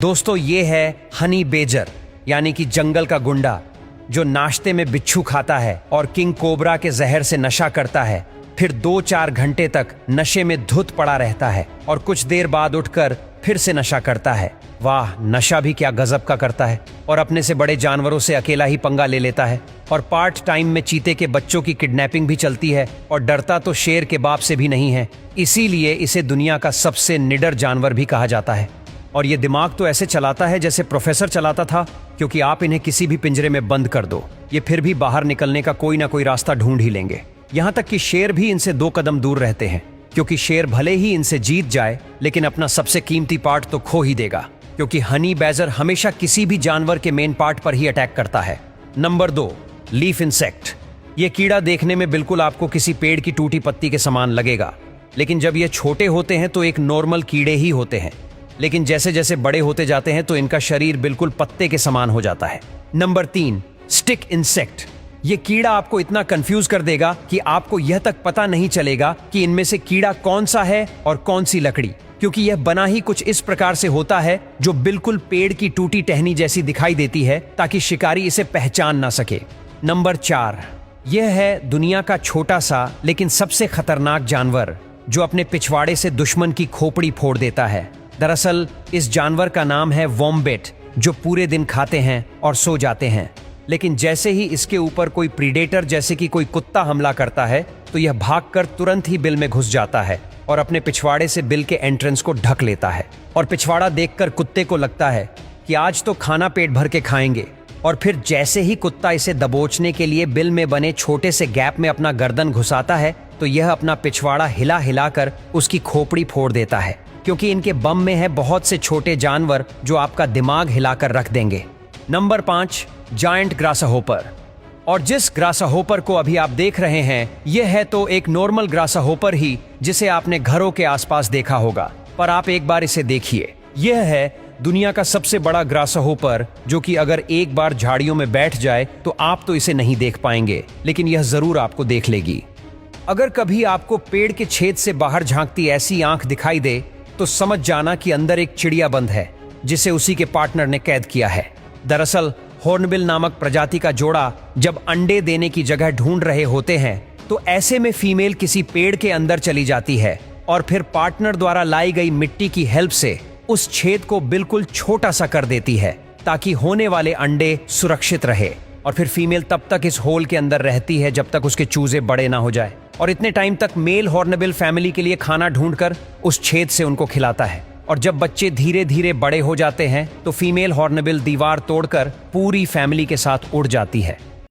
दोस्तों ये है हनी बेजर यानी कि जंगल का गुंडा जो नाश्ते में बिच्छू खाता है और किंग कोबरा के जहर से नशा करता है, फिर 2-4 घंटे तक नशे में धुत पड़ा रहता है और कुछ देर बाद उठकर फिर से नशा करता है। वाह, नशा भी क्या गजब का करता है। और अपने से बड़े जानवरों से अकेला ही पंगा ले लेता है और पार्ट टाइम में चीते के बच्चों की किडनैपिंग भी चलती है और डरता तो शेर के बाप से भी नहीं है, इसीलिए इसे दुनिया का सबसे निडर जानवर भी कहा जाता है। और ये दिमाग तो ऐसे चलाता है जैसे प्रोफेसर चलाता था, क्योंकि आप इन्हें किसी भी पिंजरे में बंद कर दो, ये फिर भी बाहर निकलने का कोई ना कोई रास्ता ढूंढ ही लेंगे। यहाँ तक कि शेर भी इनसे 2 कदम दूर रहते हैं, क्योंकि शेर भले ही इनसे जीत जाए लेकिन अपना सबसे कीमती पार्ट तो खो ही देगा, क्योंकि हनी बैजर हमेशा किसी भी जानवर के मेन पार्ट पर ही अटैक करता है। Number 2, leaf insect. ये कीड़ा देखने में बिल्कुल आपको किसी पेड़ की टूटी पत्ती के समान लगेगा, लेकिन जब ये छोटे होते हैं तो एक नॉर्मल कीड़े ही होते हैं, लेकिन जैसे जैसे बड़े होते जाते हैं तो इनका शरीर बिल्कुल पत्ते के समान हो जाता है। Number 3, stick insect. ये कीड़ा आपको इतना कंफ्यूज कर देगा कि आपको यह तक पता नहीं चलेगा कि इनमें से कीड़ा कौन सा है और कौन सी लकड़ी, क्योंकि यह बना ही कुछ इस प्रकार से होता है जो बिल्कुल पेड़ की टूटी टहनी जैसी दिखाई देती है ताकि शिकारी इसे पहचान ना सके। नंबर 4, यह है दुनिया का छोटा सा लेकिन सबसे खतरनाक जानवर जो अपने पिछवाड़े से दुश्मन की खोपड़ी फोड़ देता है। दरअसल इस जानवर का नाम है वॉम्बेट, जो पूरे दिन खाते हैं और सो जाते हैं, लेकिन जैसे ही इसके ऊपर कोई प्रीडेटर जैसे कि कोई कुत्ता हमला करता है तो यह भागकर तुरंत ही बिल में घुस जाता है और अपने पिछवाड़े से बिल के एंट्रेंस को ढक लेता है। और पिछवाड़ा देखकर कुत्ते को लगता है कि आज तो खाना पेट भर के खाएंगे, और फिर जैसे ही कुत्ता इसे दबोचने के लिए बिल में बने छोटे से गैप में अपना गर्दन घुसाता है तो यह अपना पिछवाड़ा हिला हिलाकर उसकी खोपड़ी फोड़ देता है, क्योंकि इनके बम में है बहुत से छोटे जानवर जो आपका दिमाग हिलाकर रख देंगे। Number 5, giant grasshopper. और जिस ग्रासहोपर को अभी आप देख रहे हैं यह है तो एक नॉर्मल ग्रासहोपर ही जिसे आपने घरों के आसपास देखा होगा, पर आप एक बार इसे देखिए। यह है दुनिया का सबसे बड़ा ग्रासहोपर, जो कि अगर एक बार झाड़ियों में बैठ जाए तो आप तो इसे नहीं देख पाएंगे, लेकिन यह जरूर आपको देख लेगी। अगर कभी आपको पेड़ के छेद से बाहर झांकती ऐसी आंख दिखाई दे तो समझ जाना कि अंदर एक चिड़िया बंद है जिसे उसी के पार्टनर ने कैद किया है। दरअसल हॉर्नबिल नामक प्रजाति का जोड़ा जब अंडे देने की जगह ढूंढ रहे होते हैं तो ऐसे में फीमेल किसी पेड़ के अंदर चली जाती है और फिर पार्टनर द्वारा लाई गई मिट्टी की हेल्प से उस छेद को बिल्कुल छोटा सा कर देती है ताकि होने वाले अंडे सुरक्षित रहे। और फिर फीमेल तब तक इस होल के अंदर रहती है जब तक उसके चूजे बड़े ना हो जाए, और इतने टाइम तक मेल हॉर्नबिल फैमिली के लिए खाना ढूंढकर उस छेद से उनको खिलाता है। और जब बच्चे धीरे धीरे बड़े हो जाते हैं तो फीमेल हॉर्नबिल दीवार तोड़कर पूरी फैमिली के साथ उड़ जाती है।